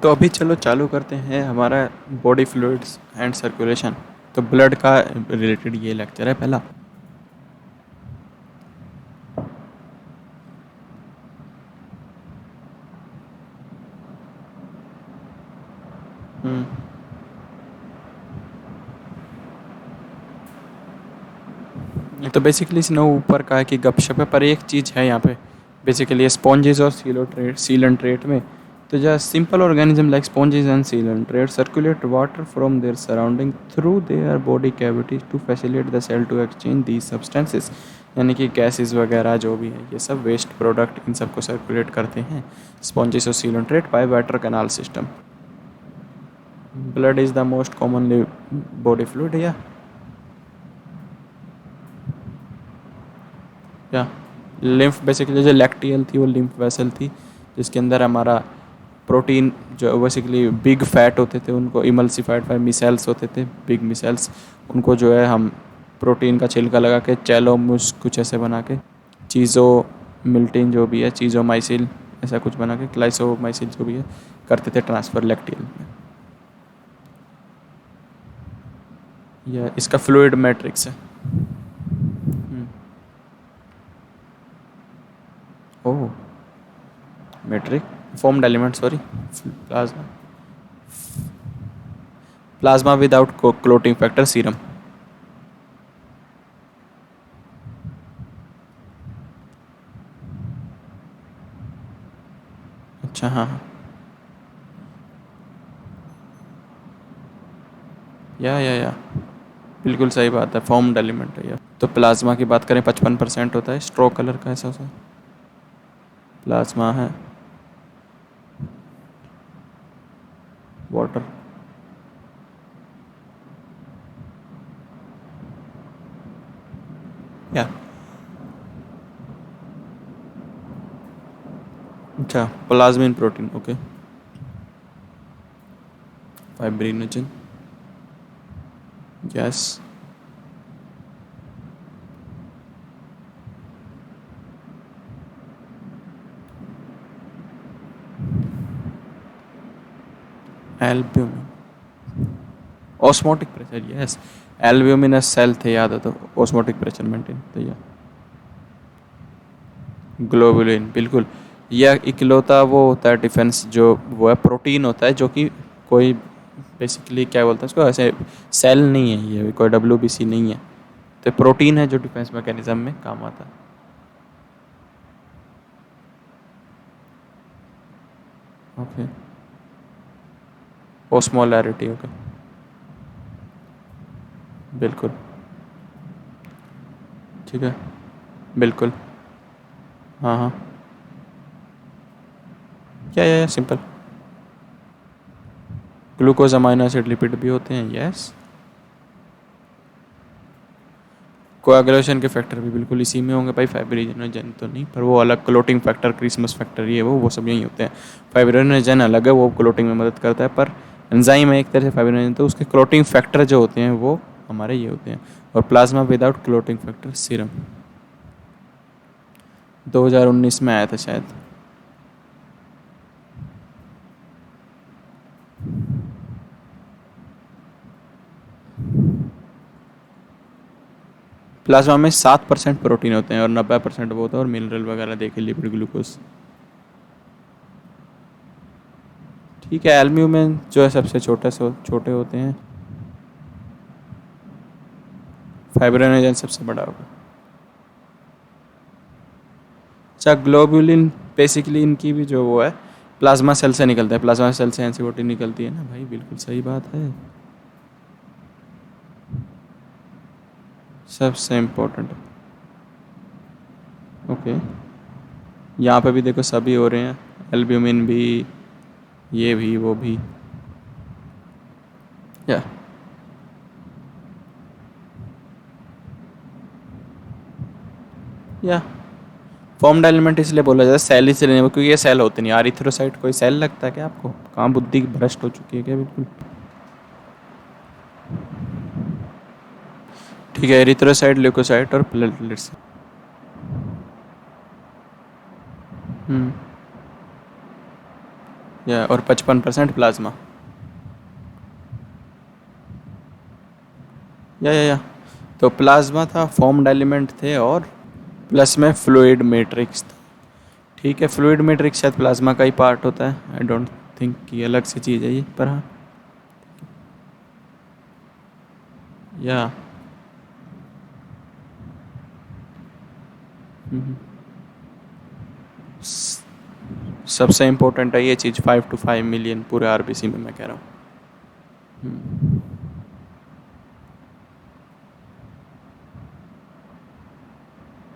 तो अभी चलो चालू करते हैं हमारा बॉडी फ्लूइड्स एंड सर्कुलेशन। तो ब्लड का रिलेटेड ये लेक्चर है पहला। हम्म तो बेसिकली इसने ऊपर कहा है कि गपशप है, पर एक चीज़ है यहाँ पे। बेसिकली स्पॉन्जेस और सीलेंट्रेट में तो just simple organism like sponges and coelenterate circulate water from their surrounding through their body cavities to facilitate the cell to exchange these substances. यानी कि गैसेस वगैरह जो भी है ये सब वेस्ट प्रोडक्ट इन सबको सर्कुलेट करते हैं स्पॉन्जेस और coelenterate by water canal system. Blood is the most commonly body fluid या लिम्फ। बेसिकली जो लैक्टियल थी वो लिम्फ वेसल थी जिसके अंदर हमारा प्रोटीन जो बेसिकली बिग फैट होते थे उनको इमल्सिफाइड बाय मिसेल्स होते थे, बिग मिसेल्स। उनको जो है हम प्रोटीन का छिलका लगा के चैलोमुस कुछ ऐसे बना के चीज़ो मिल्टिन जो भी है चीज़ोमाइसिल ऐसा कुछ बना के क्लाइसोमाइसिल जो भी है करते थे ट्रांसफ़र लैक्टियल में। यह इसका फ्लूइड मैट्रिक्स है। Oh matrix formed element sorry plasma plasma without clotting factor serum. अच्छा हाँ हाँ या बिल्कुल सही बात है, फॉर्म्ड एलिमेंट है यह। तो प्लाज्मा की बात करें 55% होता है, स्ट्रो कलर का ऐसा सा प्लाज्मा है। वाटर या अच्छा plasmin protein okay. Fibrinogen yes. Albumin osmotic pressure yes. Albumins cell थे याद है तो ऑस्मोटिक प्रेशर मेंटेन तो यह ग्लोबुलिन बिल्कुल। यह इकलौता वो होता है डिफेंस जो वो है प्रोटीन होता है जो कि कोई बेसिकली क्या बोलते हैं उसको ऐसे सेल नहीं है, ये कोई WBC नहीं है। तो प्रोटीन है जो डिफेंस मैकेनिज्म में काम आता है। ओके ओस्मोलैरिटी ओके बिल्कुल ठीक है बिल्कुल हाँ हाँ या simple glucose amino acid lipid भी होते हैं यस। कोआगुलेशन के फैक्टर भी बिल्कुल इसी में होंगे भाई, फाइब्रिनोजन तो नहीं पर वो अलग क्लोटिंग फैक्टर क्रिसमस फैक्टर ये वो सब यही होते हैं। फाइब्रिनोजन अलग है वो क्लोटिंग में मदद करता है, पर एंजाइम है एक तरह से फाइब्रिनोजन तो उसके क्लोटिंग फैक्टर जो होते हैं वो हमारे ये होते हैं। और plasma without clotting factor serum 2019 में आया था शायद। प्लाज्मा में 7% प्रोटीन होते हैं और 90% वो होता है और मिनरल वगैरह देखे लिपिड ग्लूकोज। ठीक है एल्ब्यूमिन जो है सबसे छोटे होते हैं, फाइब्रिनोजन सबसे बड़ा होगा। अच्छा ग्लोबुलिन बेसिकली इनकी भी जो वो है प्लाज्मा सेल से निकलता है, प्लाज्मा सेल से एंटीबॉडी निकलती है ना भाई, बिल्कुल सही बात है। सबसे इम्पोर्टेंट ओके यहाँ पे भी देखो सभी हो रहे हैं, एल्ब्यूमिन भी ये भी वो भी या या फॉर्म्ड एलिमेंट इसलिए बोला जाता है सेल इसलिए नहीं क्योंकि ये सेल होते नहीं। एरिथ्रोसाइट कोई सेल लगता है क्या आपको? कहाँ बुद्धि भ्रष्ट हो चुकी है क्या बिल्कुल। ठीक है एरिथ्रोसाइट ल्यूकोसाइट और प्लेटलेट्स। हम्म या और 55% प्लाज्मा। या तो प्लाज्मा था, फॉर्म्ड एलिमेंट थे, और प्लस में फ्लूइड मैट्रिक्स था। ठीक है, फ्लूइड मैट्रिक्स शायद प्लाज्मा का ही पार्ट होता है, आई डोंट थिंक कि अलग से चीज़ है ये, पर हाँ। या सबसे इम्पोर्टेंट है ये चीज़, 5 to 5 मिलियन पूरे आरबीसी में, मैं कह रहा हूँ।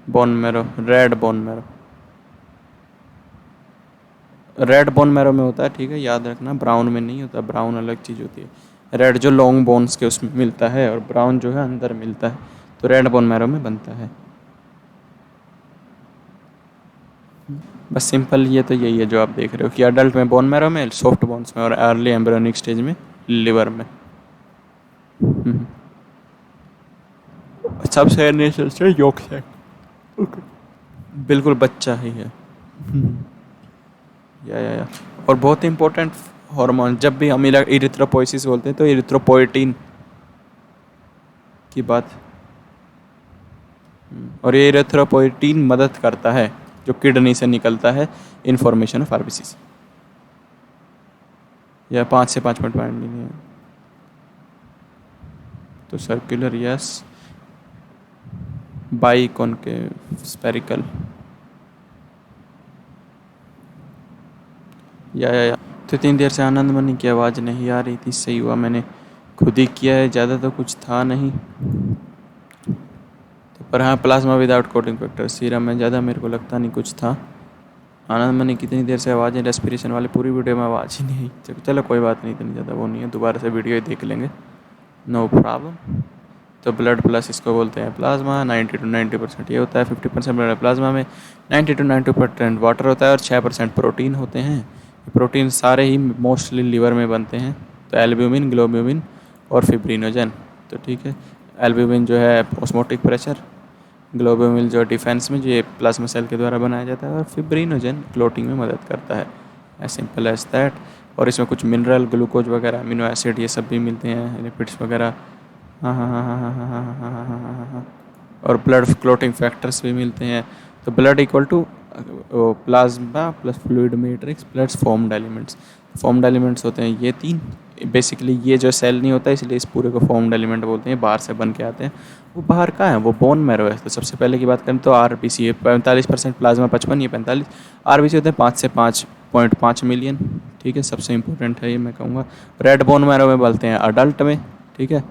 Bone marrow, red bone marrow, red bone marrow में होता है, ठीक है, याद रखना, ब्राउन में नहीं होता, ब्राउन अलग चीज़ होती है। रेड जो लॉन्ग बोन्स के उसमें मिलता है, और ब्राउन जो है अंदर मिलता है, तो रेड बोन मैरो में बनता है। बस सिंपल ये तो यही है जो आप देख रहे हो कि अडल्ट में बोन मैरो में, सॉफ्ट बोन्स में, और अर्ली एम्ब्रियोनिक स्टेज में लिवर में। सबसे इनिशियल स्टेज योक सैक, बिल्कुल बच्चा ही है। या और बहुत इंपॉर्टेंट हार्मोन, जब भी हम इरिथ्रोपोइसिस बोलते हैं तो इरिथ्रोपोइटिन की बात, और ये इरिथ्रोपोइटिन मदद करता है जो किडनी से निकलता है इन्फॉर्मेशन ऑफ आरबीसी। या 5 से 5.5 मिलियन, तो circular yes, by concave spherical. या तो इतनी देर से आनंद मनी की आवाज़ नहीं आ रही थी, सही हुआ मैंने खुद ही किया है, ज़्यादा तो कुछ था नहीं। तो पर हाँ, plasma without coating factor serum में ज़्यादा मेरे को लगता नहीं कुछ था। आनंद मनी कितनी देर से आवाज़ें, रेस्पिरेशन वाली पूरी वीडियो में आवाज़ ही नहीं। चलो कोई बात नहीं, इतनी ज़्यादा वो नहीं है, दोबारा से वीडियो ही देख लेंगे, नो प्रॉब्लम। तो ब्लड प्लस इसको बोलते हैं प्लाज्मा, 90 to 90% ये होता है, 50% ब्लड प्लाज्मा में, 90 to 90% वाटर होता है, और 6% प्रोटीन होते हैं। प्रोटीन सारे ही मोस्टली लीवर में बनते हैं, तो एल्ब्यूमिन, ग्लोब्यूमिन और फिब्रिनोजन। तो ठीक है, एल्ब्यूमिन जो है ऑस्मोटिक प्रेशर, ग्लोब्यूमिन जो डिफेंस में, जो ये प्लाज्मा सेल के द्वारा बनाया जाता है, और फिब्रिनोजन क्लोटिंग में मदद करता है, एज सिंपल एज दैट। और इसमें कुछ मिनरल, ग्लूकोज वगैरह, अमीनो एसिड, ये सब भी मिलते हैं, लिपिड्स वगैरह। हाँ हाँ हाँ हाँ हाँ हाँ हाँ हाँ हाँ हाँ हाँ हाँ हाँ, और ब्लड क्लोटिंग फैक्टर्स भी मिलते हैं। तो blood equal to plasma plus fluid matrix plus formed elements. Formed elements होते हैं ये 3, बेसिकली ये जो सेल नहीं होता इसलिए इस पूरे को फॉर्म्ड एलिमेंट बोलते हैं, बाहर से बन के आते हैं। वो बाहर का है, वो बोन मैरो है। तो सबसे पहले की बात करें तो आरबीसी है, 45% प्लाज्मा, 55, ये 45। आरबीसी होते हैं 5 से 5.5 मिलियन। ठीक है, सबसे इंपॉर्टेंट है ये मैं कहूँगा। रेड बोन मैरो में बनते हैं अडल्ट में, ठीक है,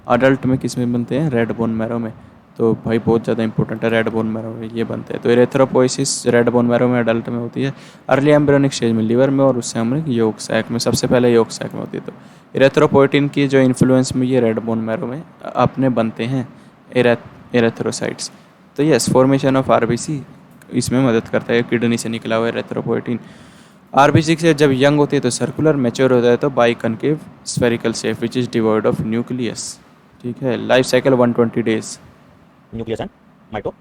अडल्ट में किस में बनते हैं, रेड बोन मैरो में। तो भाई बहुत ज़्यादा इंपॉर्टेंट है, रेड बोन मैरो में ये बनते हैं। तो एरिथ्रोपोइसिस रेड बोन मैरो में अडल्ट में होती है, अर्ली एम्ब्रियोनिक स्टेज में लिवर में, और उससे हम योग सैक में, सबसे पहले योग सैक में होती है। तो एरिथ्रोपोइटिन की जो इन्फ्लुएंस में ये रेड बोन मैरो में अपने बनते हैं एरेथ्रोसाइट्स। तो यस, फॉर्मेशन ऑफ आरबीसी इसमें मदद करता है, किडनी से निकला हुआ एरेथ्रोपोइटिन। आरबीसी से जब यंग होती है तो सर्कुलर, मैच्योर होता है तो by concave spherical shape which is devoid of nucleus. ठीक है, life cycle 120 days. Nucleus and माइटो।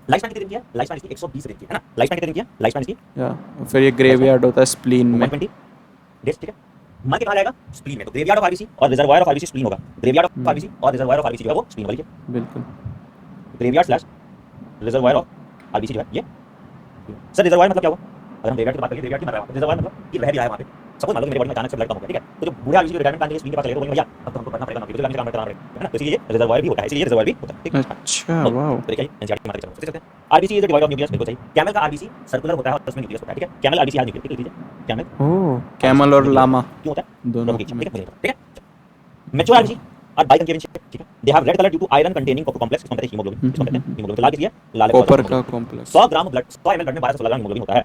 Life span कितने दिन की है? लाइफ स्पैन इसकी 120 दिन की है ना? लाइफ स्पैन कितने दिन की है? लाइफ स्पैन इसकी, या फिर ये ग्रेवयार्ड होता है स्प्लीन में, 120 डेज। ठीक है, मर के कहाँ जाएगा? स्प्लीन में। तो ग्रेवयार्ड ऑफ आरबीसी और रिजर्वायर ऑफ आरबीसी स्प्लीन होगा। ग्रेवयार्ड ऑफ आरबीसी और रिजर्वायर ऑफ आरबीसी जो है वो स्प्लीन वाली है, बिल्कुल। Graveyard slash reservoir of RBC जो है ये। सर रिजर्वायर मतलब क्या हुआ? अगर हम ग्रेवयार्ड की बात करें, ग्रेवयार्ड की मर रहा है, रिजर्वायर मतलब ये रह भी रहा है वहाँ पे। सपोज मान लो मेरे बॉडी में अचानक से ब्लड कम हो गया, ठीक है, तो जो बूढ़े आदमी रिटायरमेंट प्लान के लिए स्क्रीन के पास चले तो भैया अब तो हमको करना पड़ेगा नौकरी, तो काम करना पड़ेगा, है ना? तो इसलिए रिजर्वायर भी होता है, इसलिए रिजर्वायर भी होता है, ठीक है। अच्छा, वाओ। तो देखिए एनसीईआरटी की बात करते हैं, RBC is the divide of nucleus, बिल्कुल सही। कैमल का आरबीसी सर्कुलर होता है और उसमें न्यूक्लियस होता है, ठीक है। कैमल आरबीसी है न्यूक्लियस, ठीक है। कैमल, ओह, कैमल और लामा क्यों होता है? दोनों ठीक है, ठीक है। मैच्योर आरबीसी और बाइकनकेव शेप, ठीक है। They have red colour due to iron containing copper complex, इसको कहते हैं हीमोग्लोबिन, इसको कहते हैं हीमोग्लोबिन। लाल किसलिए? लाल है कॉपर का कॉम्प्लेक्स। 100 ग्राम ब्लड, 100 ml ब्लड में 12 से 16 ग्राम हीमोग्लोबिन होता है।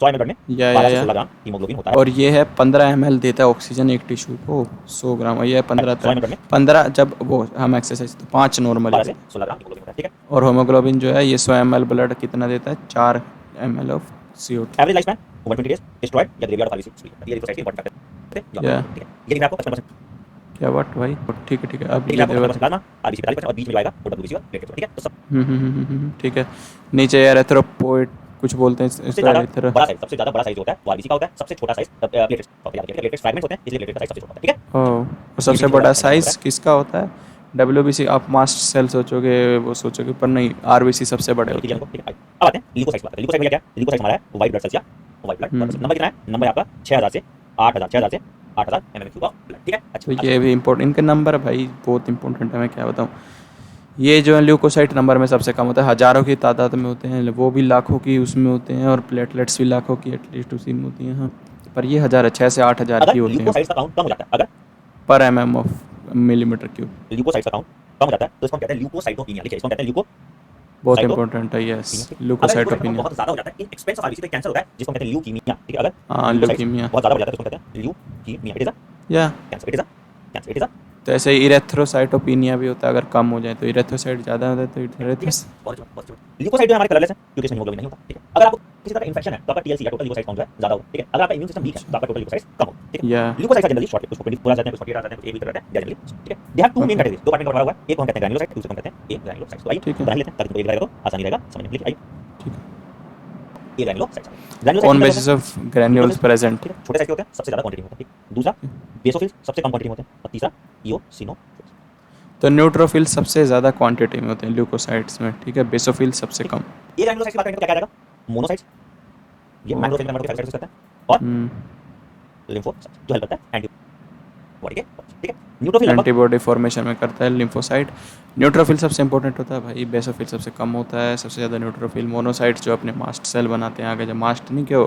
100 ml ब्लड में 12 से 16 ग्राम हीमोग्लोबिन होता है। और ये है 15 ml देता है ऑक्सीजन एक टिश्यू को, 100 ग्राम, और ये है 100 ml ब्लड में 15 जब वो हम एक्सरसाइज तो 5 नॉर्मल 12 से 16 ग्राम हीमोग्लोबिन होता है, ठीक है। और होमोग्लोबिन जो है ये 100 ml ब्लड कितना देता है, 4 ml of CO2। Average life span 120 days, destroyed या ग्रेवयार्ड ऑफ आरबीसी, ये रिसोर्स की इंपॉर्टेंट फैक्टर है, ठीक है। ये देखिए आपको 55% क्या बात भाई, ठीक है अब ठीक ये है, देवर। प्लाज्मा आरबीसी 45% और बीच में जो आएगा वो डब्ल्यूबीसी और प्लेटलेट्स, ठीक है। तो सब ठीक है, नीचे एरिथ्रोपोइट कुछ बोलते हैं सबसे इसको ज्यादा एरिथ्रो। बड़ा साइज, सबसे ज्यादा बड़ा साइज होता है वो आरबीसी का होता है, सबसे छोटा साइज प्लेटलेट्स प्लेटलेट्स फ्रैगमेंट्स होते हैं, इसलिए प्लेटलेट का साइज सबसे छोटा होता है, ठीक है। और सबसे PBC बड़ा बड़ा साइज होता साइज किसका होता है? WBC। आप मास्ट सेल सोचोगे, वो सोचोगे, पर नहीं, RBC सबसे बड़े है होते ठीक हैं। है। अब आते हैं ल्यूकोसाइट्स बात है। ल्यूकोसाइट भैया क्या है? ल्यूकोसाइट हमारा है व्हाइट ब्लड सेल्स या व्हाइट ब्लड हम्म। नंबर कितना है? नंबर है आपका 6000 से 8000, 6000 से 8000 एमएम ऑफ ब्लड, ठीक है। तो अच्छा ये भी इम्पोर्टेंट, इनके नंबर भाई बहुत इंपॉर्टेंट है, मैं क्या बताऊँ। ये जो है ल्यूकोसाइट नंबर में सबसे कम होता है, हज़ारों की तादाद में होते हैं, वो भी लाखों की उसमें होते हैं, और प्लेटलेट्स भी लाखों की एटलीस्ट उसी में होती हैं। हाँ, पर ये 6 से 8 हज़ार अगर की होते हैं ल्यूकोसाइट्स का काउंट कम हो जाता है, अगर पर MM ऑफ mm3। ल्यूकोसाइट्स का काउंट कम हो जाता है तो इसको हम कहते हैं ल्यूकोसाइटोपिनिया। लिखिए इसको हम कहते हैं बहुत ल्यूकोसाइटोपिनिया, इंपॉर्टेंट है, यस, ठीक है। अगर ल्यूकोसाइट काउंट ल्यूकोसाइटोपिनिया। बहुत ज्यादा हो जाता है इन एक्सपेंस ऑफ आरबीसी, तो कैंसर होता है जिसको हम कहते हैं ल्यूकीमिया, ठीक है। अगर हाँ, ल्यूकोसाइट्स ल्यूकीमिया। बहुत ज्यादा हो जाता है तो उसको कहते हैं ल्यूकीमिया, इट इज अ या cancer, it is a cancer, it is अ, तो ऐसे ही इरेथ्रोसाइटोपिनिया भी होता है, अगर कम हो जाए तो इरेथ्रोसाइट ज़्यादा होता है तो ठीक है। इरेथ्रोस। बहुत ल्यूकोसाइट जो है हमारे कलरलेस है क्योंकि इसमें हीमोग्लोबिन नहीं होता, ठीक है। अगर आपको किसी तरह का इंफेक्शन है तो आपका टीएलसी या टोटल ल्यूकोसाइट काउंट जो है ज्यादा हो, ठीक है। अगर आपका इम्यून सिस्टम वीक है तो आपका टोटल ल्यूकोसाइट कम हो, ठीक है। या ल्यूकोसाइट जनरली शॉर्ट उसको 24 आते हैं, कुछ 48 आते हैं, कुछ 1 वीक रहते हैं जनरली, ठीक है। They have two main okay, categories, दो पार्ट में बटा हुआ है, एक को हम कहते हैं ग्रैन्युलोसाइट, दूसरे को हम कहते हैं ए ग्रैन्युलोसाइट। तो आइए ठीक है, बना लेते हैं ताकि तुमको एक रहेगा तो आसानी रहेगा समझने में। आइए ठीक है। ए ग्रैन्युलोसाइट, ग्रैन्युलोसाइट ऑन कितने बेसिस होते ऑफ हैं? Granules nucleoside, present. ठीक है, छोटे साइज के होते हैं, सबसे ज्यादा क्वांटिटी में होता है, ठीक। दूसरा बेसोफिल्स सबसे कम क्वांटिटी में होते हैं, और तीसरा इओसिनोफिल्स। तो न्यूट्रोफिल सबसे ज़्यादा क्वांटिटी में होते हैं ल्यूकोसाइट्स में, ठीक है। बेसोफिल सबसे कम। ए ग्रैन्युलोसाइट की बात करेंगे तो क्या क्या रहेगा? मोनोसाइट्स, ये और मैक्रोफेज में फैगोसाइटोसिस करता है, और हम्म, लिम्फोसाइट जो हेल्प करता है एंटीबॉडी के, ठीक है। न्यूट्रोफिल लगभग एंटीबॉडी फॉर्मेशन में करता है लिम्फोसाइट। न्यूट्रोफिल सबसे इंपॉर्टेंट होता है भाई, बेसोफिल सबसे कम होता है, सबसे ज़्यादा न्यूट्रोफिल। मोनोसाइट्स जो अपने मास्ट सेल बनाते हैं आगे, जब मास्ट नहीं, क्यों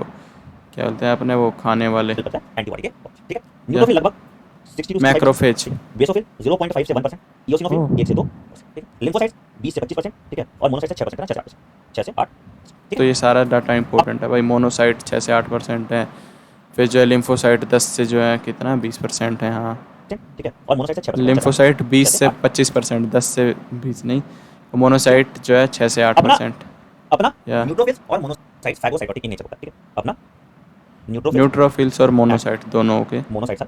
क्या बोलते हैं अपने, वो खाने वाले, हेल्प करता है एंटीबॉडी के, ठीक है। या न्यूट्रोफिल लगभग 60 to 65%, मैक्रोफेज। ठीक है। बेसोफिल 0.5 से 1%, इओसिनोफिल ओह 1 से 2%, ठीक है। लिम्फोसाइट्स 20 से 25%, ठीक है। और मोनोसाइट्स 6% ना, 6 से 8, ठीक तो है। ये सारा डाटा अब इंपॉर्टेंट है भाई। मोनोसाइट 6 से 8% है, फिर जो है लिम्फोसाइट 10 से जो है कितना 20% है, हाँ। ठीक है। और मोनोसाइट्स 6% 6 से 8, लिम्फोसाइट 20 6 से से 8, 25%, 10 से 20 नहीं। ठीक है। मोनोसाइट जो है 6 से आठ अपना परसेंट अपना या न्यूट्रोफिल्स और मोनोसाइट्स फैगोसाइटोटिक इन नेचर होता है, ठीक है। अपना न्यूट्रोफिल्स न्यूट्रोफिल्स और एंड मोनोसाइट दोनों के मोनोसाइट्स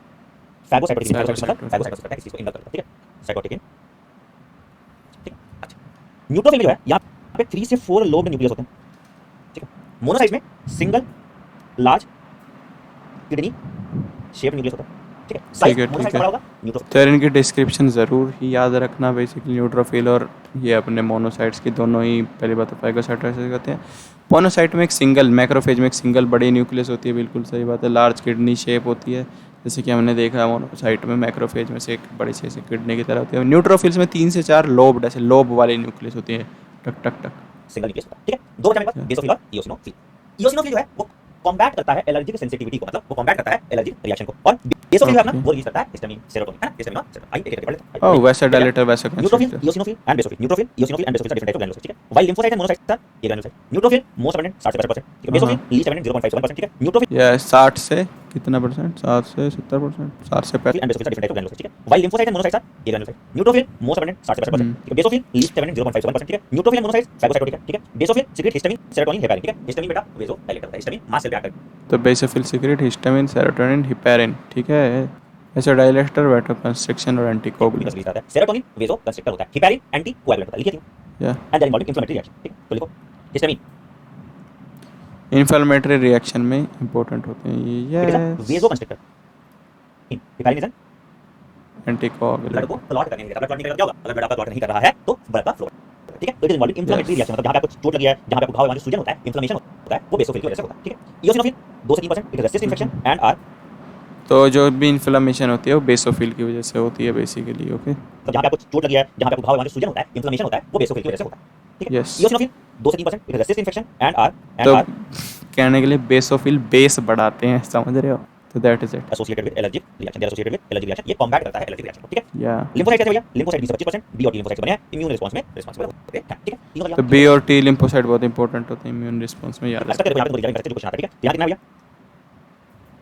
फैगोसाइटोटिक इन, फैगोसाइटोसिस मतलब फैगोसाइटोसिस। फैगोसाइटोसिस करता है किसी चीज को इंडक्ट करता है, ठीक है। साइटोटिक इन, ठीक है। अच्छा, न्यूट्रोफिल में जो है यहाँ पे 3 से 4 लोब्ड न्यूक्लियस होते हैं, ठीक है। मोनोसाइट में single large kidney shape nucleus होता है, ठीक है। ठीक साइज है, मोनोसाइट ठीक का है। बड़ा होगा, न्यूट्रोफिल तो यार इनकी डिस्क्रिप्शन ज़रूर ही याद रखना। बेसिकली न्यूट्रोफिल और ये अपने मोनोसाइट्स की दोनों ही, पहली बात तो फैगोसाइटोसिस कहते हैं। मोनोसाइट में एक सिंगल, मैक्रोफेज में एक सिंगल बड़ी न्यूक्लियस होती है, बिल्कुल सही बात है। लार्ज किडनी शेप होती है, जैसे कि हमने देखा है मोनोसाइट में। मैक्रोफेज में से एक बड़ी से किडनी की तरह होती है। न्यूट्रोफिल्स में 3 से 4 लोब, ऐसे लोब वाली न्यूक्लियस होती है, टक टक टक। सिंगल न्यूक्लियस होता है, ठीक है। दो बचा मेरे पास, बेसोफिल और इओसिनोफिल। इओसिनोफिल जो है वो कॉम्बैट करता है एलर्जिक सेंसिटिविटी को, मतलब वो कॉम्बैट करता है एलर्जिक रिएक्शन को। और बेसोफिल जो है अपना ओके। वो रिलीज करता है हिस्टामिन, सेरोटोनिन, है ना। हिस्टामिन और सेरोटोनिन, आइए एक एक करके पढ़ लेते हैं। ओह, आइए, वैसा ठीक है। डायलेटर, वैसा neutrophil, constructor. Eosinophil and basophil. Neutrophil, eosinophil and basophil are different types of granulocytes, ठीक है। While lymphocyte and monocytes are a granulocyte. Neutrophil most abundant 60 से 65%, ठीक है। हाँ, बेसोफिल लीस्ट अबंडेंट 0.5 से 1%, ठीक है। न्यूट्रोफिल या 60 से कितना परसेंट, 7 से 70%, 60 से and basophil are different types of granulocytes, ठीक है। While lymphocyte and monocytes are a granulocyte. Neutrophil most abundant 60 से 65%, ठीक है। बेसोफिल लीस्ट अबंडेंट 0.5 से 1%, ठीक है। न्यूट्रोफिल एंड मोनोसाइट्स फैगोसाइटोटिक है, ठीक है। Basophil secret histamine, serotonin, heparin, ठीक है। हिस्टामिन बेटा वेसोडाइलेटर होता है, हिस्टामिन मास सेल पे एक्ट करता तो basophil secret histamine, serotonin, heparin, ठीक है। ऐसे डायलेक्टर, वेटो कंस्ट्रिक्शन और है, एंटीकोगुलेंट। रिलीज करता है। सेरोटोनिन वेसो कंस्ट्रिक्टर होता है, हिपैरिन एंटी कोएगुलेंट होता है। लिखिए या and then involve inflammatory reaction, ठीक है। तो लिखो हिस्टामिन, इन्फ्लेमेटरी रिएक्शन में इंपॉर्टेंट होते हैं ये, it is a yes. Vasoconstrictor. Heparin is an blood anticoagulant. को क्लॉट करने के लिए, ब्लड क्लॉट नहीं करेगा क्या होगा? अगर ब्लड आपका क्लॉट नहीं कर रहा है तो ब्लड का फ्लो, ठीक है। तो it is involve inflammatory yes, reaction, मतलब जहां पे आपको चोट लगी है, जहां पे आपको घाव है, वहां जो सूजन होता है, इन्फ्लेमेशन होता है, वो बेसोफिल की वजह से होता है, ठीक है। इओसिनोफिल 2 से 3%, it resist infection and are, तो जो भी इन्फ्लेमेशन होती है वो बेसोफिल की वजह से होती है बेसिकली, ओके। तो जहां पे आपको चोट लगी है, जहां पे आपको घाव है, वहां जो सूजन होता है, इन्फ्लेमेशन होता है, वो बेसोफिल की वजह से होता है, ठीक है। यस। इओसिनोफिल 2 से 3%, इट रेसिस्ट इन्फेक्शन एंड तो आर कहने के लिए बेसोफिल बेस बढ़ाते हैं, समझ रहे हो। तो that is it, associated with allergic reaction, they are associated with allergic reaction, ये कॉम्बैट करता है एलर्जिक रिएक्शन को, ठीक है। या। लिम्फोसाइट कैसे भैया? लिम्फोसाइट 20 से 25%, बी और टी लिम्फोसाइट बने हैं इम्यून रिस्पांस में रिस्पांसिबल होते हैं, ठीक है। तीनों तो बी और टी लिम्फोसाइट बहुत इंपॉर्टेंट होते हैं इम्यून रिस्पॉन्स में, याद लास्ट तक रखो। देखो, यहाँ पे दो रिजल्ट क्वेश्चन आता है, ठीक है। यहाँ कितना है भैया?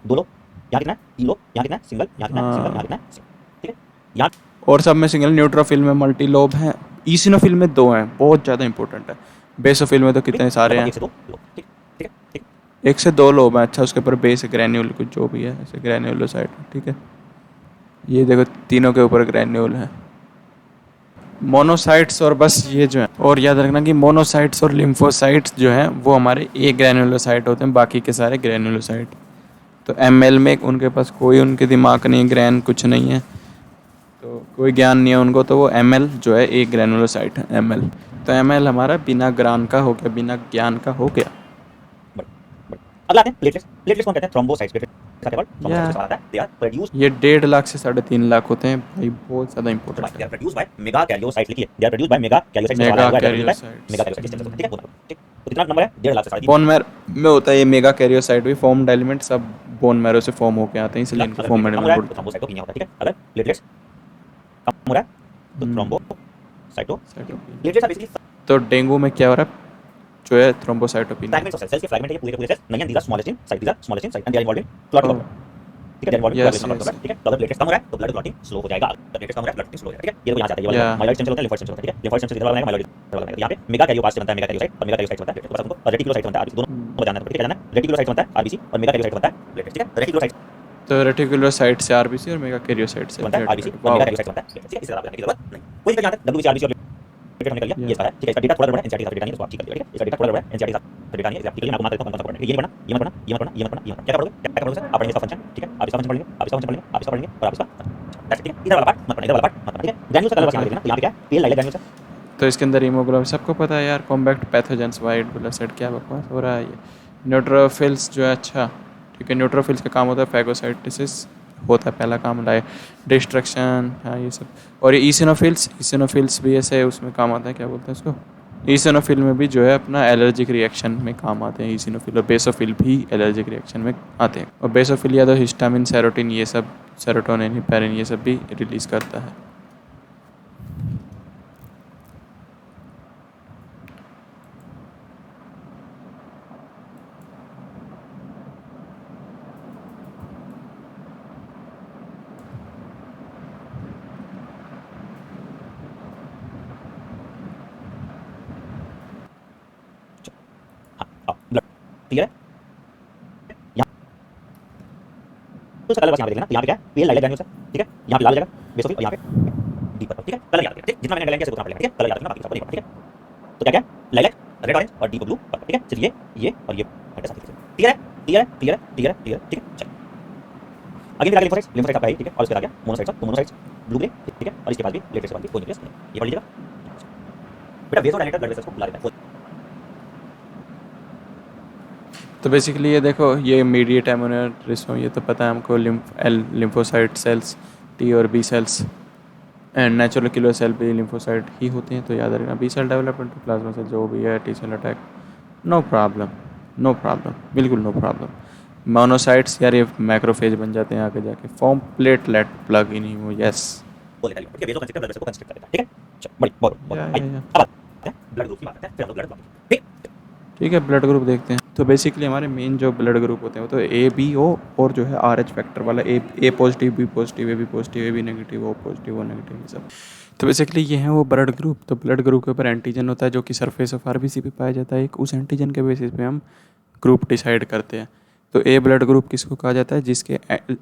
2 लोग, यहाँ कितना है? 3 लोग, यहाँ कितना है? सिंगल, यहाँ कितना है? सिंगल, यहाँ कितना है? सिंगल, ठीक है। यहाँ और सब में सिंगल। न्यूट्रोफिल में मल्टी लोब हैं, ईसिनोफिल में 2 हैं, बहुत ज़्यादा इंपॉर्टेंट है। बेसोफिल में तो कितने सारे लगभग हैं, 1 से 2 लोग, ठीक ठीक है, ठीक 1 से 2 लोब हैं। अच्छा, उसके ऊपर बेस ग्रैन्यूल कुछ जो भी है, ऐसे ग्रैन्यूलोसाइट, ठीक है। ये देखो तीनों के ऊपर ग्रैन्यूल है। मोनोसाइट्स और बस ये जो है, और याद रखना कि मोनोसाइट्स और लिम्फोसाइट्स जो हैं वो हमारे ए ग्रैनुलोसाइट होते हैं, बाकी के सारे ग्रैनुलोसाइट। तो एमएल में उनके पास कोई उनके दिमाग नहीं है, ग्रैन कुछ नहीं है, तो कोई ज्ञान नहीं है उनको, तो वो एमएल जो है एक ग्रैनुलोसाइट है एमएल। तो एमएल हमारा बिना ज्ञान का हो गया, बिना ज्ञान का हो गया। अगला आते हैं प्लेटलेट्स। प्लेटलेट्स कौन कहते हैं? थ्रोम्बोसाइट्स। थ्रोम्बोसाइट्स आता है दे आर प्रोड्यूस्ड, ये 1.5 लाख से 3.5 लाख होते हैं भाई, बहुत ज़्यादा they important are produced by megakaryocytes. लिखिए they are produced by megakaryocytes. Mega megakaryocytes. Karyocytes, ठीक है। तो कितना नंबर है? 1.5 लाख से 3.5। बोन मैरो में होता है ये मेगा कैरियोसाइट भी, फॉर्म्ड एलिमेंट सब बोन मैरो से फॉर्म होके आते हैं, इसलिए इनको फॉर्म कम हो रहा है एलिमेंट तो बोलते थ्रोम्बोसाइटोपिनिया होता है, ठीक है। अगर प्लेटलेट्स कम हो रहा है तो हैं। थ्रोम्बोसाइटोपिनिया। प्लेटलेट्स आर बेसिकली तो डेंगू में क्या हो रहा है, जो है थ्रोम्बोसाइटोपिनिया। फ्रैगमेंट्स ऑफ सेल्स के फ्रैगमेंट है ये पूरे सेल्स नहीं है, these are smallest in size, these are smallest in size and they are involved in clotting of blood, ठीक है। They are involved in yes clotting of yes. Blood, ठीक है। तो अगर प्लेटलेट्स कम हो रहा है तो ब्लड क्लॉटिंग स्लो हो जाएगा। अगर प्लेटलेट्स कम हो रहा है ब्लड क्लॉटिंग स्लो हो जाएगा, ठीक है। ये देखो यहाँ से आता है, ये वाला Yeah. माइलॉइड स्टेम सेल होता है, लिम्फोइड स्टेम सेल होता है, ठीक है। लिम्फोइड स्टेम सेल किधर बनाएगा? माइलॉइड बनाएगा। यहाँ पे मेगा कैरियोसाइट बनता है, मेगा कैरियोसाइट और मेगा कैरियोसाइट बनता है प्लेटलेट। बस हमको रेटिकुलोसाइट बनता है, आरबीसी दोनों को जानना है, ठीक है। जानना है रेटिकुलोसाइट बनता है आरबीसी और मेगा कैरियोसाइट बनता है प्लेटलेट, ठीक है। रेटिकुलोसाइट तो रेटिकुलोसाइट से आरबीसी और मेगा कैरियोसाइट से बनता है आरबीसी प्लेटलेट। और मेगा वाओ। कैरियोसाइट बनता है प्लेटलेट, ठीक है। इसे आप जानने की जरूरत नहीं। कोई दिक्कत यहाँ तक डब्ल्यूबीसी आरबीसी और प्लेटलेट हमने कर लिया, ये इसका है, ठीक है। इसका डेटा थोड़ा गड़बड़ है, एनसीईआरटी का डेटा नहीं है, इसको आप ठीक कर लिया, ठीक है। इसका डेटा थोड़ा गड़बड़ है, एनसीईआरटी का डेटा नहीं है, आप ठीक कर लिया। मैं आपको मार देता हूँ कौन सा पढ़ना है, ये नहीं पढ़ना, ये मत पढ़ना, ये मत पढ़ना, ये मत पढ़ना, ये मत पढ़ना। क्या पढ़ोगे? क्या पढ़ोगे सर? आप पढ़ेंगे इसका फंक्शन, ठीक है। आप इसका फंक्शन पढ़ेंगे, आप इसका फंक्शन पढ़ेंगे, आप इसका पढ़ेंगे और आप इसका, ठीक है। इधर वाला पार्ट मत पढ़ना, इधर वाला पार्ट मत पढ़ना, ठीक है। ग्रैन्यूल से कलर बस यहाँ देखना, यहाँ पे क्या है? पेल लाइलर ग्रैन्यूल है। तो इसके अंदर हीमोग्लोबिन सबको पता है यार, combat pathogens, white blood cell, क्या बकवास हो रहा है ये। न्यूट्रोफिल्स जो है, अच्छा ठीक है, न्यूट्रोफिल्स का काम होता है फैगोसाइटोसिस होता है पहला काम, लाइक डिस्ट्रक्शन, हाँ ये सब। और ये ईसिनोफिल्स, ईसिनोफिल्स भी ऐसे उसमें काम आता है, क्या बोलते हैं उसको, ईसिनोफिल में भी जो है अपना एलर्जिक रिएक्शन में काम आते हैं ईसिनोफिल, और बेसोफिल भी एलर्जिक रिएक्शन में आते हैं। और बेसोफिल या तो हिस्टामिन, सेरोटिन, ये सब, सेरोटोनिन, हेपेरिन, ये सब भी रिलीज़ करता है। हाँ, ब्लड क्लियर है। यहाँ उसका कलर बस यहाँ पे देखना, तो यहाँ पे क्या है? पेल लाइलर ग्रैन्यूल है, ठीक है। यहाँ पे लाल हो जाएगा बेसोफिल और यहाँ पे डीप पर्पल, ठीक है। कलर याद रखना, ठीक है। जितना मैंने लाइन किया उतना पढ़ लेना, ठीक है। कलर याद रखना, बाकी सबको नहीं पढ़ना, ठीक है। तो क्या क्या है? लाइलैक, रेड ऑरेंज और डीप ब्लू पर्पल, ठीक है। सिर्फ ये और ये हटे साथ, क्लियर है, क्लियर है, क्लियर है, क्लियर है, क्लियर है, ठीक है। चलो आगे फिर आगे लिम्फोसाइट्स, लिम्फोसाइट्स आपका है, ठीक है। और उसके बाद आ गया मोनोसाइट्स, तो मोनोसाइट्स ब्लू ग्रे, ठीक है। और इसके पास भी प्लेटलेट्स के पास भी कोई न्यूक्लियस नहीं, ये पढ़ लीजिएगा बेटा। वेसोडायलेटर ब्लड वेसल्स को बुला देता है। तो बेसिकली ये देखो, ये इमीडिएट इम्यूनरी रिस्पॉन्स, ये तो पता है हमको, लिम्फोसाइट सेल्स, टी और B cells, and natural killer cell भी लिम्फोसाइट ही होते हैं, तो याद रखना। B cell development, plasma cell जो भी है, T cell attack, no problem, no problem, बिल्कुल नो प्रॉब्लम। मोनोसाइट्स यार ये मैक्रोफेज बन जाते हैं आगे जाके, फॉर्म प्लेटलेट प्लग इन ही, यस। बोल देता है, ठीक है। वेसो कंस्ट्रिक्टर ब्लड वेसल को कंस्ट्रिक्ट कर देता है, ठीक है। चलो बड़ी बहुत बहुत या, आइए, या। अब आते हैं ब्लड ग्रुप की बात करते हैं, फिर हम लोग ब्लड ग्रुप, ठीक है। ठीक है, ब्लड ग्रुप देखते हैं। तो बेसिकली हमारे मेन जो ब्लड ग्रुप होते हैं वो तो ए बी ओ और जो है आर एच फैक्टर वाला, A positive, B positive, A B positive, A B negative, O positive, O negative, ये सब। तो बेसिकली ये हैं वो ब्लड ग्रुप। तो ब्लड ग्रुप के ऊपर एंटीजन होता है जो कि सरफेस ऑफ आरबीसी पे पाया जाता है, एक उस एंटीजन के बेसिस पे हम ग्रुप डिसाइड करते हैं। तो ए ब्लड ग्रुप किसको कहा जाता है? जिसके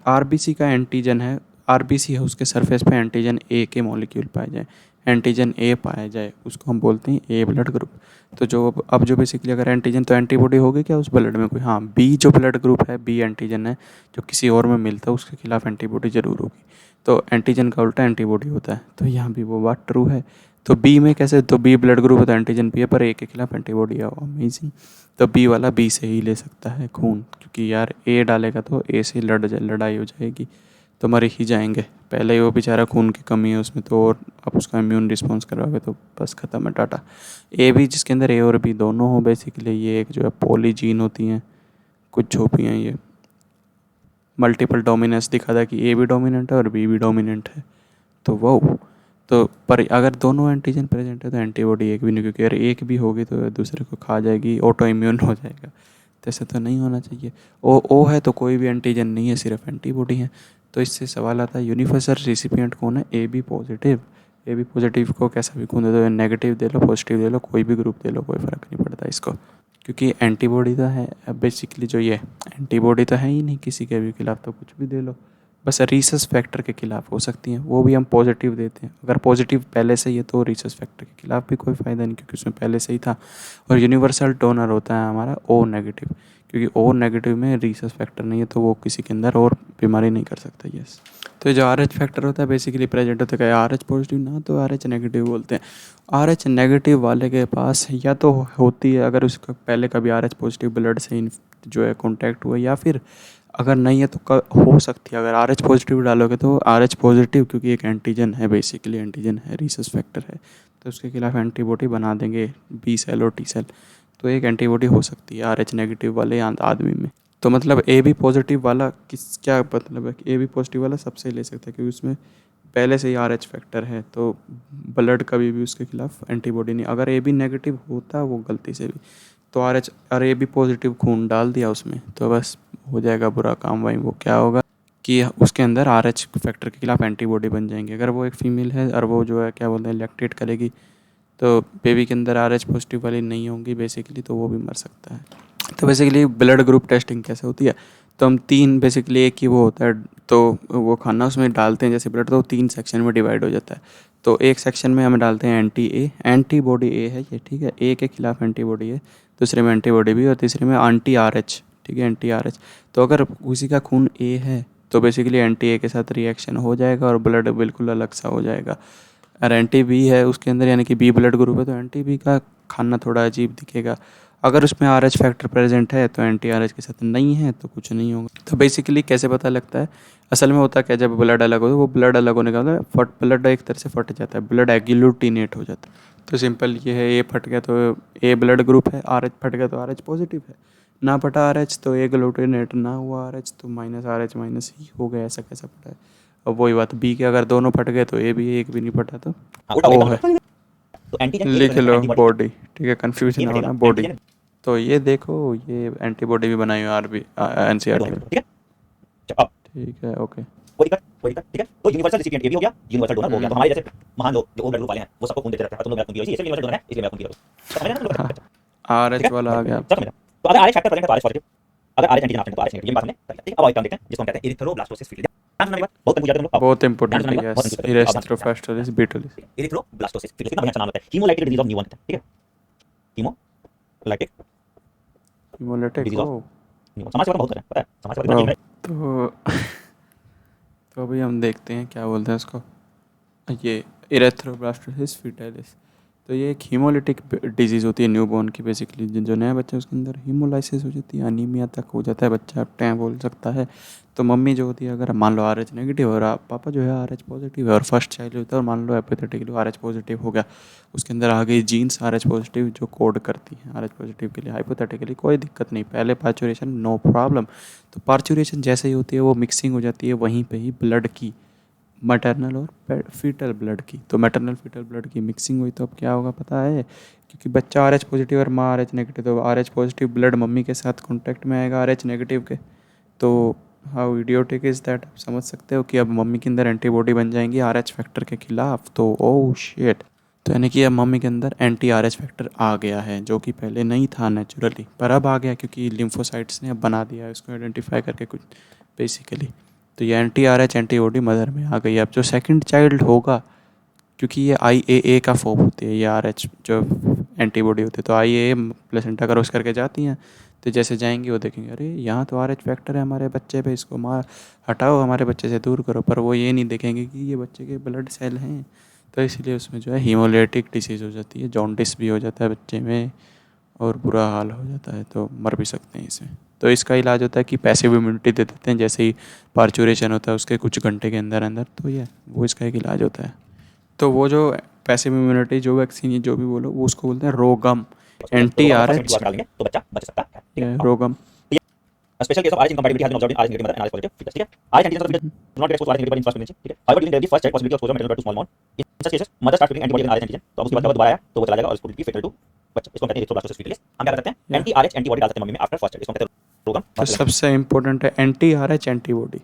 आरबीसी का एंटीजन है, आरबीसी है उसके सरफेस पे एंटीजन ए के मॉलिक्यूल पाए जाए, एंटीजन ए पाया जाए, उसको हम बोलते हैं ए ब्लड ग्रुप। तो जो अब जो बेसिकली अगर एंटीजन, तो एंटीबॉडी होगी क्या उस ब्लड में कोई? हाँ, बी जो ब्लड ग्रुप है, बी एंटीजन है जो किसी और में मिलता है, उसके खिलाफ एंटीबॉडी जरूर होगी। तो एंटीजन का उल्टा एंटीबॉडी होता है, तो यहाँ भी वो बात ट्रू है। तो बी में कैसे? तो बी ब्लड ग्रुप है तो एंटीजन बी है, पर ए के खिलाफ एंटीबॉडी है, अमेजिंग। तो बी वाला बी से ही ले सकता है खून, क्योंकि यार ए डालेगा तो ए से लड़ाई हो जाएगी, तो मर ही जाएंगे। पहले ही वो बेचारा खून की कमी है उसमें, तो और आप उसका इम्यून रिस्पॉन्स करवाओगे तो बस ख़त्म है, टाटा। ए बी जिसके अंदर ए और बी दोनों हो, बेसिकली ये एक जो है पॉलीजीन होती हैं, कुछ छुपी हैं ये, मल्टीपल डोमिनेंस दिखा था कि ए भी डोमिनेंट है और बी भी डोमिनेंट है। तो वो तो पर अगर दोनों एंटीजन प्रेजेंट है तो एंटीबॉडी एक भी नहीं, क्योंकि अगर एक भी होगी तो दूसरे को खा जाएगी, ऑटो इम्यून हो जाएगा। तो ऐसा तो नहीं होना चाहिए। ओ है तो कोई भी एंटीजन नहीं है, सिर्फ एंटीबॉडी है। तो इससे सवाल आता है यूनिवर्सल रेसिपिएंट कौन है? A B positive. A B positive को कैसा भी खून दे दो, नेगेटिव दे लो, पॉजिटिव दे लो, कोई भी ग्रुप दे लो, कोई फ़र्क नहीं पड़ता इसको, क्योंकि एंटीबॉडी तो है बेसिकली, जो ये एंटीबॉडी तो है ही नहीं किसी के भी खिलाफ, तो कुछ भी दे लो। बस रीसस फैक्टर के खिलाफ हो सकती हैं, वो भी हम पॉजिटिव देते हैं। अगर पॉजिटिव पहले से ही है तो रीसस फैक्टर के खिलाफ भी कोई फ़ायदा नहीं, क्योंकि उसमें पहले से ही था। और यूनिवर्सल डोनर होता है हमारा ओ नेगेटिव, क्योंकि ओ नेगेटिव में रीसस फैक्टर नहीं है तो वो किसी के अंदर और बीमारी नहीं कर सकता। यस, तो ये जो आर एच फैक्टर होता है बेसिकली प्रेजेंट होता है आर एच पॉजिटिव ना तो आर एच नेगेटिव बोलते हैं। आर एच नेगेटिव वाले के पास या तो होती है, अगर उसका पहले कभी आर एच पॉजिटिव ब्लड से जो है कॉन्टैक्ट हुआ, या फिर अगर नहीं है तो हो सकती है। अगर आर एच पॉजिटिव डालोगे तो आर एच पॉजिटिव, क्योंकि एक एंटीजन है, बेसिकली एंटीजन है, रीसस फैक्टर है, तो उसके खिलाफ एंटीबॉडी बना देंगे बी सेल और टी सेल, तो एक एंटीबॉडी हो सकती है आर एच नेगेटिव वाले आदमी में। तो मतलब ए बी पॉजिटिव वाला किस क्या मतलब है कि ए बी पॉजिटिव वाला सबसे ले सकता है, क्योंकि उसमें पहले से ही आर एच फैक्टर है, तो ब्लड कभी भी उसके खिलाफ एंटीबॉडी नहीं। अगर ए बी नेगेटिव होता वो गलती से भी, तो आर एच और ए बी पॉजिटिव खून डाल दिया उसमें तो बस हो जाएगा बुरा काम। वही वो क्या होगा कि उसके अंदर आर एच फैक्टर के खिलाफ एंटीबॉडी बन जाएंगी। अगर वो एक फीमेल है और वो जो है क्या बोलते हैं लैक्टेट करेगी, तो बेबी के अंदर आर एच पॉजिटिव वाली नहीं होंगी बेसिकली, तो वो भी मर सकता है। तो बेसिकली ब्लड ग्रुप टेस्टिंग कैसे होती है, तो हम तीन बेसिकली एक ही वो होता है, तो वो खाना उसमें डालते हैं जैसे ब्लड, तो तीन सेक्शन में डिवाइड हो जाता है। तो एक सेक्शन में हम डालते हैं एंटीबॉडी ए है ये, ठीक है, ए के खिलाफ एंटीबॉडी है, दूसरे में एंटीबॉडी भी, और तीसरे में एंटी आर एच, ठीक है, एंटी आर एच। तो अगर किसी का खून ए है तो बेसिकली एंटी ए के साथ रिएक्शन हो जाएगा और ब्लड बिल्कुल अलग सा हो जाएगा। और एंटी बी है उसके अंदर, यानी कि बी ब्लड ग्रुप है, तो एंटी बी का खाना थोड़ा अजीब दिखेगा। अगर उसमें आर एच फैक्टर प्रेजेंट है तो एंटी आर एच के साथ नहीं है तो कुछ नहीं होगा। तो बेसिकली कैसे पता लगता है, असल में होता क्या, जब ब्लड अलग हो तो वो ब्लड अलग होने का मतलब फट ब्लड एक तरह से फट जाता है, ब्लड एग्लूटिनेट हो जाता है। तो सिंपल ये है, ए फट गया तो ए ब्लड ग्रुप है, आर एच फट गया तो आर एच पॉजिटिव है, ना फटा आर एच तो ए ग्लूटिनेट ना हुआ आर एच तो माइनस आर एच माइनस ही हो गया, ऐसा कैसा फटा है। अब वही बात बी के अगर दोनों फट गए तो ए भी, एक भी नहीं फटा तो हाँ उल्टा ओ हो है। गया तो एंटीजन ए लिख लो एंटीबॉडी बॉडी, ठीक है, ये कन्फ्यूजन ना बचेगा होना, बॉडी। एंटीजन तो ये देखो ये एंटीबॉडी भी बनाई हुई आर बी एन सी आर टी दोनों में, ठीक है। चलो अब ठीक है, ओके। कोई दिक्कत ठीक है। तो यूनिवर्सल रिसिपिएंट ए भी हो गया, यूनिवर्सल डोनर हो गया। तो हमारे जैसे महान लोग जो ओ ब्लड ग्रुप वाले हैं वो सबको खून देते रहते हैं, तुम लोग मेरा खून पियो, इसलिए यूनिवर्सल डोनर है, इसलिए मेरा खून पियो। तो समझ रहे हैं ना? आर ठीक एच है, वाला आ गया सब आपका। समझ रहे हैं। तो अगर आरएच फैक्टर प्रेजेंट है तो आरएच पॉजिटिव, अगर आरएच एंटीजन एब्सेंट तो आरएच नेगेटिव, ये बात हमने कर ली। ठीक है, अब एक टर्म देखते हैं जिसको हम कहते हैं एरिथ्रोब्लास्टोसिस फील्ड। ध्यान सुनना मेरी बात, बहुत कंफ्यूज जाते हैं हम लोग। बहुत ध्यान इंपॉर्टेंट सुनना है, मेरी बात, बहुत यस, कंफ्यूज करते हैं। अब इरेथ्रोफेस्टोलिस बीटोलिस। एरिथ्रोब्लास्टोसिस फील्ड कितना बढ़िया नाम होता है, हीमोलाइटिक डिजीज ऑफ न्यूबॉर्न, ठीक है, हीमोलाइटिक हिमोलेटिक डिजीज ओ। Of newborn. समाज सेवा तो बहुत करें, पता है समाज सेवा कितना वाह। टीम है। तो तो अभी हम देखते हैं क्या बोलते हैं उसको, ये इरेथ्रोब्लास्टोसिस फीटालिस। तो ये एक हीमोलिटिक डिजीज़ होती है न्यूबॉर्न की, बेसिकली जो नया बच्चा है उसके अंदर हीमोलाइसिस हो जाती है, अनीमिया तक हो जाता है बच्चा, अब टैं बोल सकता है। तो मम्मी जो होती है, अगर मान लो आर एच नेगेटिव और पापा जो है आर एच पॉजिटिव है, और फर्स्ट चाइल्ड होता है और मान लो एपिथेटिकली आर एच पॉजिटिव हो गया, उसके अंदर आ गई जीन्स आर एच पॉजिटिव जो कोड करती हैं आर एच पॉजिटिव के लिए, हाइपोथेटिकली कोई दिक्कत नहीं, पहले पार्चुरेशन नो प्रॉब्लम। तो पार्चुरेशन जैसे ही होती है वो मिक्सिंग हो जाती है वहीं पे ही ब्लड की, मैटरनल और फीटल ब्लड की। तो मैटरनल फीटल ब्लड की मिक्सिंग हुई तो अब क्या होगा पता है, क्योंकि बच्चा आर एच पॉजिटिव और माँ आर एच नेगेटिव, तो R H positive blood mummy के साथ कॉन्टैक्ट में आएगा आर एच नेगेटिव के। तो हाउ इडियोटिक इज़ दैट, आप समझ सकते हो कि अब मम्मी के अंदर एंटीबॉडी बन जाएंगी आर एच फैक्टर के खिलाफ, तो ओह शिट। तो यानी कि अब मम्मी के अंदर एंटी आर एच फैक्टर आ गया है, जो कि पहले नहीं था नेचुरली, पर अब आ गया क्योंकि लिम्फोसाइट्स ने अब बना दिया है इसको आइडेंटिफाई करके कुछ बेसिकली। तो ये anti R H antibody mother में आ गई। अब जो सेकंड चाइल्ड होगा, क्योंकि ये आई ए का फॉर्म होती है ये आर एच जो एंटीबॉडी होती है, तो आई ए प्लेसेंटा क्रॉस करके जाती हैं, तो जैसे जाएंगी वो देखेंगे अरे यहाँ तो आर एच फैक्टर है हमारे बच्चे पे, इसको मार हटाओ हमारे बच्चे से दूर करो, पर वो ये नहीं देखेंगे कि ये बच्चे के ब्लड सेल हैं। तो इसलिए उसमें जो है हीमोलाइटिक डिसीज़ हो जाती है, जॉन्डिस भी हो जाता है बच्चे में और बुरा हाल हो जाता है, तो मर भी सकते हैं इसमें। तो इसका इलाज होता है कि पैसिव इम्यूनिटी दे देते हैं, जैसे ही पार्चुरेशन होता है उसके कुछ घंटे के अंदर अंदर, तो ये वो इसका एक इलाज होता है। तो वो जो पैसिव इम्यूनिटी जो वैक्सीन जो भी बोलो वो उसको बोलते हैं रोगम, तो एंटी अगर आर फर्स्ट एच, एंटीबॉडी डाल देंगे तो बच्चा बच सकता है, ठीक है। रोगम। Special case of Rh incompatibility has been observed in Rh negative mother and Rh positive fetus, ठीक है। Rh antigen do not get exposed to Rh negative in first pregnancy, ठीक है। However during delivery first child possibility of exposure maternal blood to small amount, in such cases mother start giving antibody Rh antigen, तो अब उसके बाद दोबारा आया तो वो चला जाएगा और इसको विल बी फेटल टू बच्चा, इसको कहते हैं एरिथ्रोब्लास्टोसिस फीटलिस। हम क्या करते हैं एंटी आरएच एंटीबॉडी डाल देते हैं मम्मी में आफ्टर फर्स्ट चाइल्ड, इसको कहते हैं रोगम। तो सबसे इम्पोर्टेंट है एंटी आर एच एंटीबॉडी।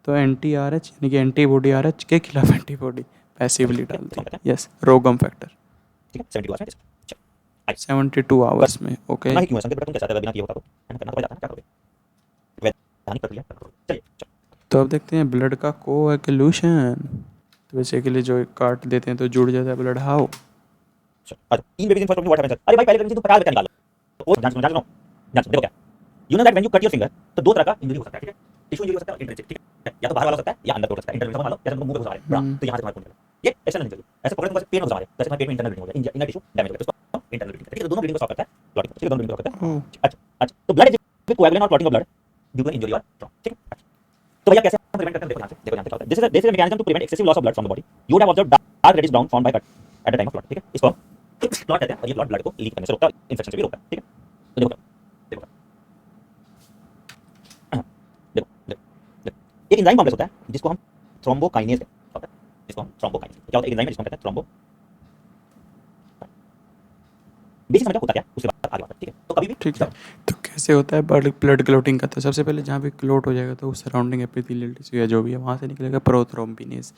तो एंटी आर एच यानी कि एंटीबॉडी आर एच के खिलाफ एंटीबॉडी पैसिवली डालती है, यस, रोगम फैक्टर, ठीक है 72 आवर्स में। 72 आवर्स में, ओके। नहीं क्यों संकेत बेटा तुम कैसा था बिना किए होता तो है ना, करना तो पड़ जाता है, क्या करोगे वैज्ञानिक प्रक्रिया। चलिए तो अब देखते हैं ब्लड का कोएगुलेशन। तो बेसिकली जो काट देते हैं तो जुड़ जाता है ब्लड। हाउ? अच्छा 3 babies in first of water happens. अरे भाई पहले प्रेगनेंसी तुम 50 बच्चा निकाल लो। वो ध्यान सुनो देखो क्या, you know that when you cut your finger तो दो तरह का इंजरी हो सकता है, ठीक है। टिश्यू इंजरी हो सकता है और इंटरेस्ट, ठीक है। या तो बाहर वाला हो सकता है या अंदर हो सकता है। इंटरनल समझ लो, जैसे तुम मुंह पे घुसा रहे बड़ा तो यहां से तुम्हारा खून निकला, ये एक्सटर्नल इंजरी। ऐसे पकड़े तुम पेन में घुसा रहे जैसे तुम्हारे पेट में इंटरनल ब्लीडिंग हो जाए, इनर टिश्यू डैमेज हो गया तो उसको इंटरनल ब्लीडिंग, ठीक है। तो दोनों ब्लीडिंग को स्टॉप करता है क्लॉटिंग, ठीक है। दोनों ब्लीडिंग को स्टॉप करता है। अच्छा अच्छा, तो ब्लड इज कोएगुलेशन और clotting of blood due to injury और ट्रॉमा, ठीक है। तो भैया कैसे हम प्रिवेंट करते हैं, देखो ध्यान से क्या होता है। This is a mechanism to prevent excessive loss of blood from the body. You would have observed dark reddish brown formed by cut at the time of clot, ठीक है। इसको क्लॉट कहते हैं और ये ब्लड को लीक करने से रोकता है, इन्फेक्शन से भी रोकता है, ठीक है। तो देखो देखो देखो देखो देखो, एक एंजाइम कॉम्प्लेक्स होता है जिसको हम थ्रोम्बोकाइनेज कहते हैं, जिसको हम थ्रोम्बोकाइनेज, क्या होता है एक एंजाइम जिसको हम कहते हैं थ्रोम्बो। बेसिक समझ होता क्या उसके बाद आगे बात, ठीक है। तो कभी भी ठीक है। तो कैसे होता है ब्लड क्लोटिंग का? तो सबसे पहले जहाँ भी क्लोट हो जाएगा तो उस सराउंडिंग एपिथेलियल टिश्यू या जो भी है वहाँ से निकलेगा प्रोथ्रोम्बिनेज।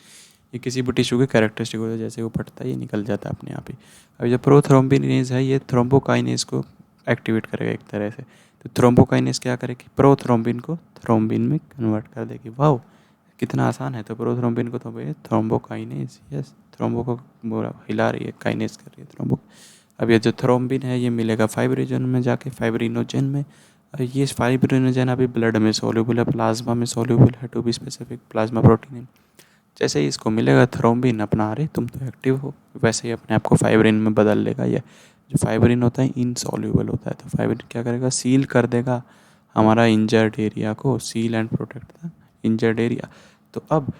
ये किसी भी टिश्यू के कैरेक्टरिस्टिक होता है, जैसे वो फटता है ये निकल जाता है अपने आप ही। अब जो प्रोथ्रोम्बिनेज है ये थ्रोम्बोकाइनेज को एक्टिवेट करेगा एक तरह से। तो थ्रोम्बोकाइनेज क्या करेगी? प्रोथ्रोम्बिन को थ्रोम्बिन में कन्वर्ट कर देगी। वाह, कितना आसान है। तो प्रोथ्रोम्बिन को तो भाई थ्रोम्बोकाइनेज, यस, थ्रोम्बो को हिला रही है, काइनेज कर रही है थ्रोम्बो। अब ये जो थ्रोम्बिन है ये मिलेगा फाइब्रिनोजन में जाके, फाइब्रिनोजन में। और ये फाइब्रिनोजन अभी ब्लड में सोल्यूबल है, प्लाज्मा में सोल्यूबल है, to be specific plasma protein. जैसे ही इसको मिलेगा थ्रोम्बिन अपना, अरे तुम तो एक्टिव हो, वैसे ही अपने आप को फाइब्रिन में बदल लेगा। ये जो फाइब्रिन होता है इनसॉल्यूबल होता है, तो फाइब्रिन क्या करेगा? सील कर देगा हमारा इंजर्ड एरिया को, seal and protect the injured area. तो अब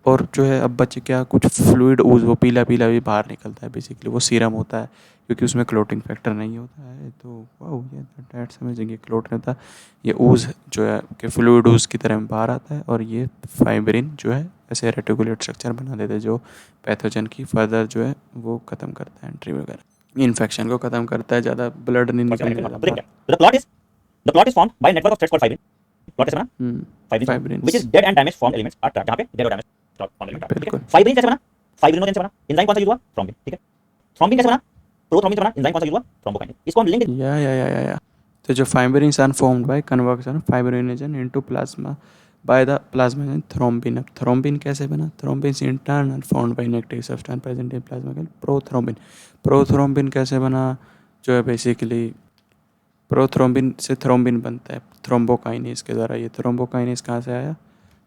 और जो है अब बच क्या, कुछ फ्लूइड ooze वो पीला पीला भी बाहर निकलता है, बेसिकली वो सीरम होता है क्योंकि उसमें क्लोटिंग फैक्टर नहीं होता है। तो वाह, ये डैट समझेंगे क्लोट नहीं होता। ये ooze जो है कि फ्लूइड ooze की तरह बाहर आता है, और ये फाइब्रिन जो है ऐसे रेटिकुलेट स्ट्रक्चर बना देते हैं जो पैथोजन की फर्दर जो है वो ख़त्म करता है, एंट्री वगैरह इन्फेक्शन को ख़त्म करता है, ज़्यादा ब्लड नहीं निकलने देता बाहर। the plot is formed by a network of threads called fibrin. Clot कैसे बना? Fibrin fibrins, which is dead and damaged formed elements are trapped, जहाँ पे dead और damaged formed elements trapped, ठीक है। बिल्कुल। फाइब्रिन कैसे बना? फाइब्रिनोजन से बना। एंजाइम कौन सा यूज हुआ? थ्रोम्बिन, ठीक है। थ्रोम्बिन कैसे बना? प्रोथ्रोम्बिन से बना। एंजाइम कौन सा यूज हुआ? थ्रोम्बोकाइनेज। इसको हम लिंक या तो जो fibrins are formed by conversion fibrinogen into plasma by the plasma thrombin. अब थ्रोम्बिन कैसे बना? Thrombin internal formed by inactive substance present in plasma के प्रोथ्रोम्बिन। प्रोथ्रोम्बिन कैसे बना? जो है बेसिकली प्रोथ्रोम्बिन से थ्रोम्बिन बनता है थ्रोम्बोकाइनेज के द्वारा। ये थ्रोम्बोकाइनेज कहाँ से आया?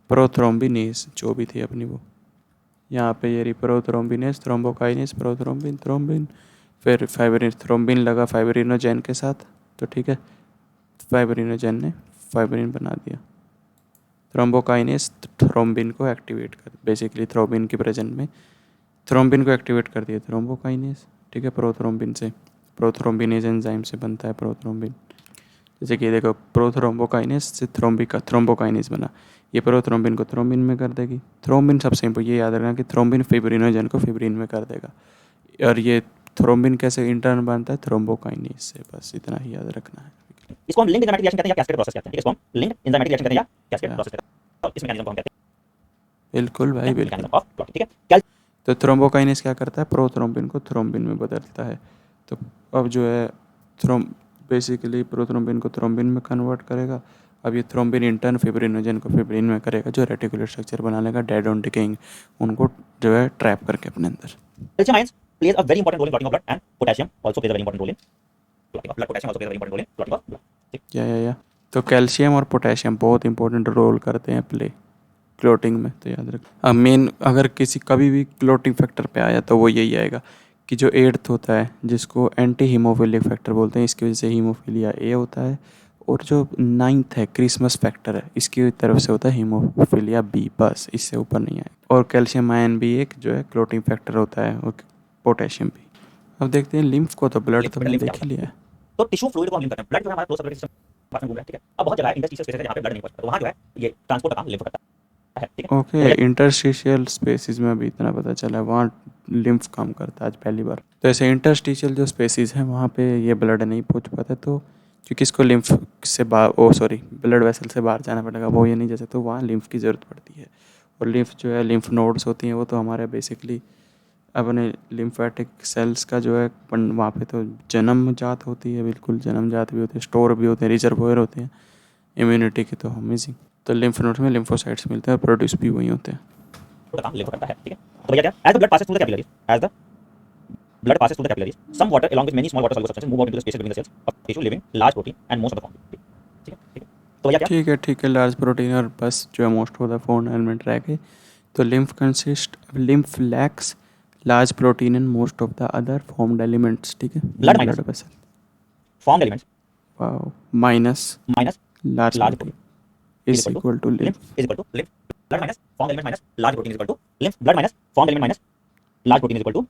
प्रोथ्रोम्बिनेज जो भी थी अपनी वो, यहाँ पे ये प्रोथ्रोम्बिनेज थ्रोम्बोकाइनेज प्रोथ्रोम्बिन थ्रोम्बिन, फिर फाइब्रिन थ्रोम्बिन लगा फाइब्रिनोजेन के साथ, तो ठीक है फाइब्रिनोजेन ने फाइब्रिन बना दिया। थ्रोम्बोकाइनेज थ्रोम्बिन को एक्टिवेट कर, बेसिकली थ्रोम्बिन के प्रेजेंट में थ्रोम्बिन को एक्टिवेट कर दिया थ्रोम्बोकाइनेज, ठीक है। प्रोथ्रोम्बिन से, प्रोथ्रोम्बिनेज एंजाइम से बनता है प्रोथ्रोम्बिन। जैसे कि देखो प्रोथ्रोम्बोकाइनेज से थ्रोम्बिका थ्रोम्बोकाइनेज बना, ये प्रोथ्रोम्बिन को थ्रोम्बिन में कर देगी। थ्रोम्बिन सबसे ये याद रखना कि थ्रोम्बिन फिब्रिनोजन को फिब्रिन में कर देगा। और ये थ्रोम्बिन कैसे इंटर्न बनता है? थ्रोम्बोकाइनेज से, बस इतना ही याद रखना है। इसको हम लिंक एंजाइमेटिक रिएक्शन कहते हैं या कैस्केड प्रोसेस कहते हैं, ठीक है। इसको हम लिंक एंजाइमेटिक रिएक्शन कहते हैं या कैस्केड या, प्रोसेस कहते हैं। और इस मैकेनिज्म को हम कहते बिल्कुल भाई हैं बिल्कुल। मैकेनिज्म ऑफ क्लॉटिंग, ठीक है। तो थ्रोम्बोकाइनेज क्या करता है? प्रोथ्रोम्बिन को थ्रोम्बिन में बदलता है। तो अब जो है थ्रोम बेसिकली प्रोथ्रोम्बिन को थ्रोम्बिन में कन्वर्ट करेगा। अब ये थ्रोम्बिन इंटर्न फिब्रिनोजन को फिब्रिन में करेगा, जो रेटिकुलर स्ट्रक्चर बना लेगा डेड ऑन डिकेइंग, उनको जो है ट्रैप करके अपने अंदर। Calcium ions plays a very important role in clotting of blood, and potassium also plays a very important role in clotting of blood. Potassium also plays a very important role in clotting of blood, ठीक। या तो calcium और potassium बहुत important role करते हैं play clotting में, तो याद रख। अब मेन अगर किसी कभी भी क्लोटिंग फैक्टर पे आया तो वो यही आएगा कि जो एट्थ होता है जिसको एंटी हीमोफिलिक फैक्टर बोलते हैं, इसकी वजह से हीमोफिलिया ए होता है। और जो नाइन्थ है क्रिसमस फैक्टर है, इसकी तरफ से होता है हीमोफिलिया बी, बस इससे ऊपर नहीं आए। और कैल्शियम आयन भी एक जो है क्लोटिंग फैक्टर होता है, और पोटेशियम भी। अब देखते हैं लिम्फ को, तो ब्लड तो हमने लिम्फ क्या देख होता ही लिया है। है? तो टिश्यू फ्लूइड को हम लिंक करते हैं। ब्लड जो है हमारा क्लोज सर्कुलेटरी सिस्टम पास में घूम रहा है, ठीक है। अब बहुत जगह है इंटरस्टिशियल स्पेसेस है जहाँ पे ब्लड नहीं पहुंचता, तो वहाँ जो है ये ट्रांसपोर्ट का काम लिम्फ करता है, ठीक है। ओके, इंटरस्टिशियल स्पेसिस में अभी इतना पता चला है, वहाँ लिम्फ काम करता है आज पहली बार। तो ऐसे इंटरस्टिशियल जो स्पेसिस हैं वहाँ पे ये ब्लड नहीं पहुँच पाता, तो क्योंकि इसको लिम्फ से ब्लड वेसल से बाहर जाना पड़ेगा, वो ये नहीं जैसे, तो वहाँ लिम्फ की ज़रूरत पड़ती है। और लिम्फ जो है लिम्फ नोड्स होती हैं वो तो हमारे बेसिकली अपने लिम्फेटिक सेल्स का जो है वहाँ पे तो जन्मजात होती है, बिल्कुल जन्मजात भी होती है, स्टोर भी होते हैं, रिजर्वोयर होते हैं इम्यूनिटी की, तो अमेजिंग। तो लिम्फ नोड्स में लिम्फोसाइट्स मिलते हैं और प्रोड्यूस भी वही होते हैं। का काम लिम्फ करता है, ठीक है। तो भैया क्या, as the blood passes through the capillaries, as the blood passes through the capillaries, some water along with many small water soluble substances move out into the spaces between the cells of tissue leaving large protein and most of the form, ठीक है, ठीक है। तो भैया क्या, ठीक है large protein और बस जो है most of the form element रह गए। तो lymph lacks large protein and most of the other formed elements, ठीक है। Blood minus vessel formed elements wow minus minus large large protein protein is equal to lymph is equal to lymph blood minus formed element minus large protein is equal to lymph blood minus formed element minus large protein is equal to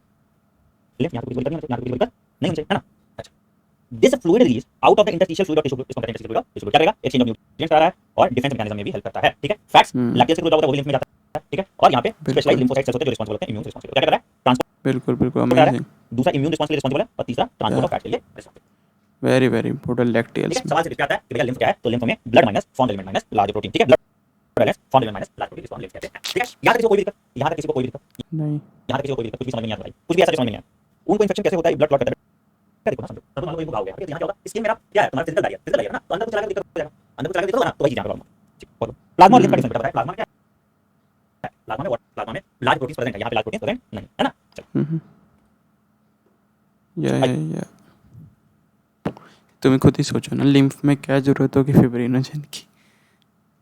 lymph। यहाँ पे कुछ करनी है, यहाँ पे कुछ नहीं होनी चाहिए, है ना। अच्छा, this fluid release out of the interstitial fluid of tissue इसको कहते हैं इंटरस्टिशियल फ्लूइड। टिश्यू क्या करेगा, एक्सचेंज ऑफ न्यूट्रिएंट्स करा रहा है और डिफेंस मैकेनिज्म में भी हेल्प करता है, ठीक है। फैट्स लैक्टेज के थ्रू जाता है वो लिम्फ में जाता है, ठीक है। और यहाँ पे स्पेशलाइज्ड लिम्फोसाइट्स होते हैं जो रिस्पांसिबल होते हैं इम्यून रिस्पांस के लिए। क्या कर रहा है, ट्रांसपोर्ट बिल्कुल अमेजिंग। दूसरा इम्यून रिस्पांस के लिए रिस्पांसिबल है और तीसरा ट्रांसपोर्ट ऑफ फैट के लिए रिस्पांसिबल। वेरी इंपॉर्टेंट लैक्टेल्स में। सवाल सिर्फ आता है कि भैया लिम्फ क्या है, तो लिम्फ में blood minus formed element minus large protein, ठीक है। Blood minus formed element minus large protein इसको हम लिम्फ कहते हैं, ठीक है। यहाँ तक किसी को कोई भी दिक्कत, यहाँ तक किसी को कोई भी दिक्कत नहीं, यहाँ तक किसी को कोई दिक्कत, कुछ भी समझ में नहीं आता भाई, कुछ भी ऐसा समझ में नहीं आता। उनको इन्फेक्शन कैसे होता है, ब्लड क्लॉट करता है, क्या देखो ना समझो। तो मान लो इनको घाव हो गया, यहाँ क्या होगा, स्किन मेरा क्या है, तुम्हारा फिजिकल डायरिया ना, तो अंदर कुछ लगा दिक्कत हो जाएगा, अंदर कुछ लगा दिक्कत होगा ना, तो वही चीज यहाँ पे प्रॉब्लम। ठीक, बोलो प्लाज्मा और लिम्फ का डिफरेंस बताया। प्लाज्मा क्या है, प्लाज्मा में लार्ज प्रोटीन प्रेजेंट है, यहाँ पे लार्ज प्रोटीन प्रेजेंट नहीं है ना। चलो या तुम्हें खुद ही सोचो ना, लिम्फ में क्या जरूरत होगी फिब्रिनोजन की,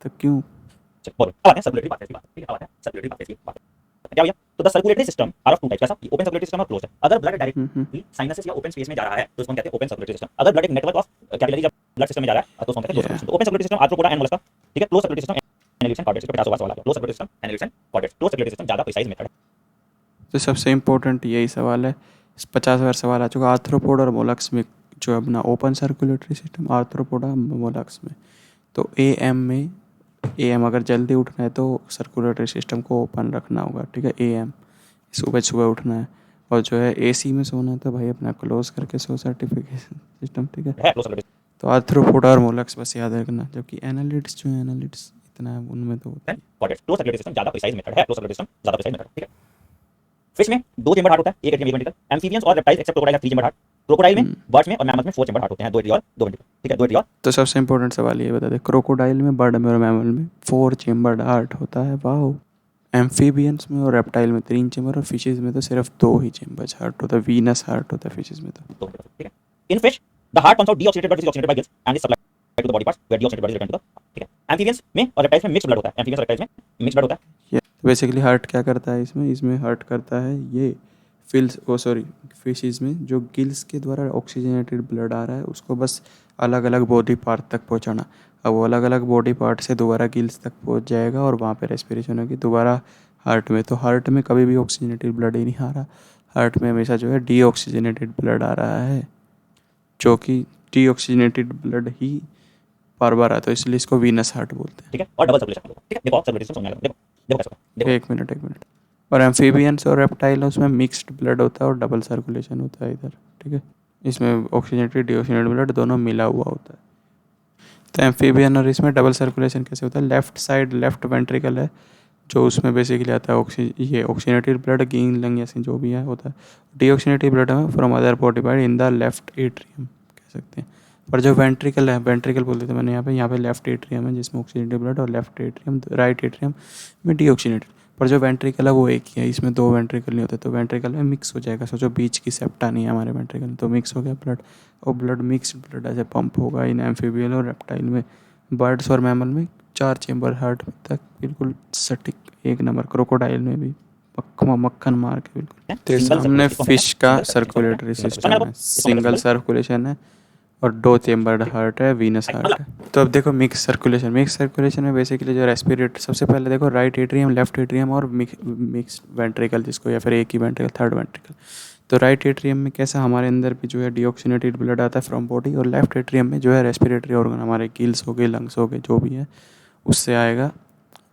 तो क्यों। चलो बोलो, अब आते हैं सर्कुलेटरी पाथवेज की बात, ठीक है। अब आते हैं सर्कुलेटरी पाथवेज की बात। क्या भैया, तो the circulatory system are of two types, कैसा, ओपन सर्कुलेटरी सिस्टम और क्लोज है। अगर ब्लड डायरेक्टली साइनसेस या ओपन स्पेस में जा रहा है तो उसको हम कहते हैं ओपन सर्कुलेटरी सिस्टम। अगर ब्लड एक नेटवर्क ऑफ कैपिलरी जब ब्लड सिस्टम में जा रहा है तो उसको हम कहते हैं close circulatory system. Open circulatory system Arthropoda and Mollusca, ठीक है। Close circulatory system analytics and chordates, 50 सवाल आ गया। Close circulatory system analytics and chordates, close circulatory system ज्यादा प्रिसाइज मेथड है। तो सबसे इम्पोर्टेंट यही सवाल है, 50 बार सवाल आ चुका। आर्थ्रोपोडा और मोलस्क में जो है अपना open circulatory system, arthropoda mollusc में। तो एएम अगर जल्दी उठना है तो सर्कुलेटरी सिस्टम को ओपन रखना होगा, ठीक है। एएम सुबह उठना है, और जो है एसी में सोना है तो भाई अपना क्लोज करके सो, सर्टिफिकेशन सिस्टम, ठीक है। तो आर्थ्रोपोडा और मोलस्क बस याद रखना, जबकि एनालिटिक्स जो है एनालिटिक्स इतना है उनमें तो होता है। कॉर्डेट्स, क्लोज सर्कुलेटरी सिस्टम ज्यादा प्रिसाइज मेथड है, क्लोज सर्कुलेटरी सिस्टम ज्यादा प्रिसाइज मेथड है, ठीक है। फिश में 2 चेंबर हार्ट होता है, एक एट्रियम एक वेंट्रिकल। एम्फीबियंस और reptiles except crocodile 3 chamber heart. Crocodile में, बर्ड्स में और मैमल्स में 4 चेंबर हार्ट होते हैं, 2 एट्रियम और 2 वेंट्रिकल, ठीक है। 2 एट्रियम। तो सबसे इम्पोर्टेंट सवाल ये बता दे, क्रोकोडाइल में, बर्ड में और मैमल में 4 चेम्बर्ड हार्ट होता है, वाओ। एम्फीबियंस में और रेप्टाइल में 3 चेम्बर, और फिशेज में तो सिर्फ 2 ही चेम्बर्स हार्ट होता है, वीनस हार्ट होता है फिशेज में तो। ठीक है। In fish the heart pumps out deoxidated blood, oxidated by gills and is supplied to the body parts where deoxidated blood is return to the, ठीक है। एम्फीबियंस में और रेप्टाइल्स में मिक्स्ड ब्लड होता है, एम्फीबियंस और रेप्टाइल्स में mixed blood होता है। तो बेसिकली हार्ट क्या करता है इसमें हार्ट करता है ये फिशेज में जो गिल्स के द्वारा ऑक्सीजनेटेड ब्लड आ रहा है उसको बस अलग अलग बॉडी पार्ट तक पहुंचाना। अब वो अलग अलग बॉडी पार्ट से दोबारा गिल्स तक पहुंच जाएगा और वहाँ पे रेस्पिरेशन होगी दोबारा हार्ट में। तो हार्ट में कभी भी ऑक्सीजनेटेड ब्लड ही नहीं आ रहा, हार्ट में हमेशा जो है डीऑक्सीजनेटेड ब्लड आ रहा है, जो कि डीऑक्सीजनेटेड ब्लड ही बार बार आता है, इसलिए इसको वीनस हार्ट बोलते हैं, ठीक है। और डबल सर्कुलेशन, ठीक है। देखो सर्कुलेटरी सिस्टम समझ लो, देखो कैसे होता है। एक मिनट। और एम्फीबियंस और रेप्टाइल उसमें मिक्स्ड ब्लड होता है और डबल सर्कुलेशन होता है इधर, ठीक है। इसमें ऑक्सीजनेटेड डीऑक्सीजनेटेड ब्लड दोनों मिला हुआ होता है। तो एम्फीबियन और इसमें डबल सर्कुलेशन कैसे होता है, लेफ्ट साइड लेफ्ट वेंट्रिकल है जो उसमें बेसिकली आता है ये ऑक्सीजनेटेड ब्लड गीन लंग ऐसे जो भी है होता है। डीऑक्सीजनेटेड ब्लड है from other body part in the left atrium कह सकते हैं। पर जो वेंट्रिकल है, वेंट्रिकल बोलते थे मैंने यहाँ पे लेफ्ट एट्रियम है जिसमें ऑक्सीजनेटेड ब्लड, और लेफ्ट एट्रियम राइट एट्रियम में डीऑक्सीजनेटेड। पर जो वेंट्रिकल है वो एक ही है, इसमें 2 वेंट्रिकल नहीं होते, तो वेंट्रिकल में मिक्स हो जाएगा। सोचो बीच की सेप्टा नहीं है हमारे वेंट्रिकल, तो मिक्स हो गया ब्लड, और ब्लड मिक्स्ड ब्लड ऐसे पंप होगा इन एम्फीबियन और रेप्टाइल में। बर्ड्स और मैमल में 4 चेम्बर हार्ट तक बिल्कुल सटीक, एक नंबर। क्रोकोडाइल में भी मक्खन मार के बिल्कुल। तो सामने फिश का सर्कुलेटरी सिस्टम है, सिंगल सर्कुलेशन है और 2 चेम्बर्ड हार्ट है, वीनस हार्ट है। तो अब देखो मिक्स सर्कुलेशन में बेसिकली जो रेस्पिरेटर, सबसे पहले देखो राइट एट्रियम लेफ्ट एट्रियम और मिक्स वेंट्रिकल जिसको, या फिर एक ही वेंट्रिकल थर्ड वेंट्रिकल। तो राइट एट्रियम में कैसा हमारे अंदर भी जो है डीऑक्सीनेटेड ब्लड आता है फ्रॉम बॉडी, और लेफ्ट एट्रियम में जो है रेस्पिरेटरी ऑर्गन हमारे गिल्स हो गए लंग्स हो गए जो भी है उससे आएगा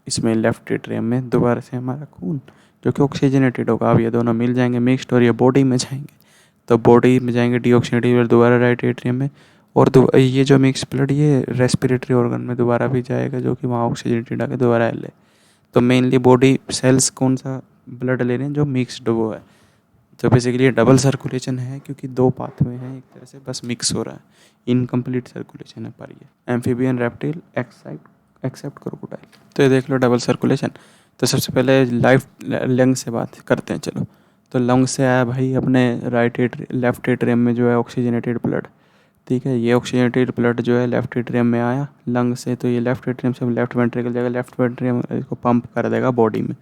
इसमें लेफ्ट एट्रियम में दोबारा से हमारा खून जो कि ऑक्सीजनेटेड होगा। अब ये दोनों मिल जाएंगे मिक्सड और ये बॉडी में जाएंगे, तो बॉडी में जाएंगे डीऑक्सीनेटेड ब्लड दोबारा राइट एट्रियम में, और ये जो मिक्स ब्लड ये रेस्पिरेटरी ऑर्गन में दोबारा भी जाएगा जो कि वहाँ ऑक्सीजनेटेड आके दोबारा ले। तो मेनली बॉडी सेल्स कौन सा ब्लड ले रहे हैं, जो मिक्सड वो है। तो बेसिकली ये डबल सर्कुलेशन है क्योंकि 2 पाथवे हैं, एक तरह से बस मिक्स हो रहा है, इनकम्प्लीट सर्कुलेशन है। पर ये एम्फीबियन रेप्टाइल एक्सेप्ट क्रोकोडाइल। तो ये देख लो डबल सर्कुलेशन। तो सबसे पहले लंग से बात करते हैं चलो। तो लंग से आया भाई अपने लेफ्ट एट्रियम में जो है ऑक्सीजनेटेड ब्लड। ठीक है, ये ऑक्सीजनेटेड ब्लड जो है लेफ्ट एट्रियम में आया लंग से, तो ये लेफ्ट एट्रियम से लेफ्ट वेंट्रिकल जाएगा, लेफ्ट वेंट्रिकल इसको पंप कर देगा बॉडी में,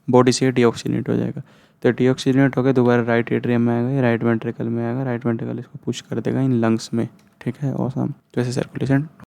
बॉडी से डीऑक्सीजनेट हो जाएगा। तो डीऑक्सीजनेट होकर दोबारा राइट एट्रियम में आएगा, ये राइट वेंट्रिकल में आएगा, राइट वेंट्रिकल इसको पुश कर देगा इन लंग्स में। ठीक है, ऑसम। तो ऐसे सर्कुलेशन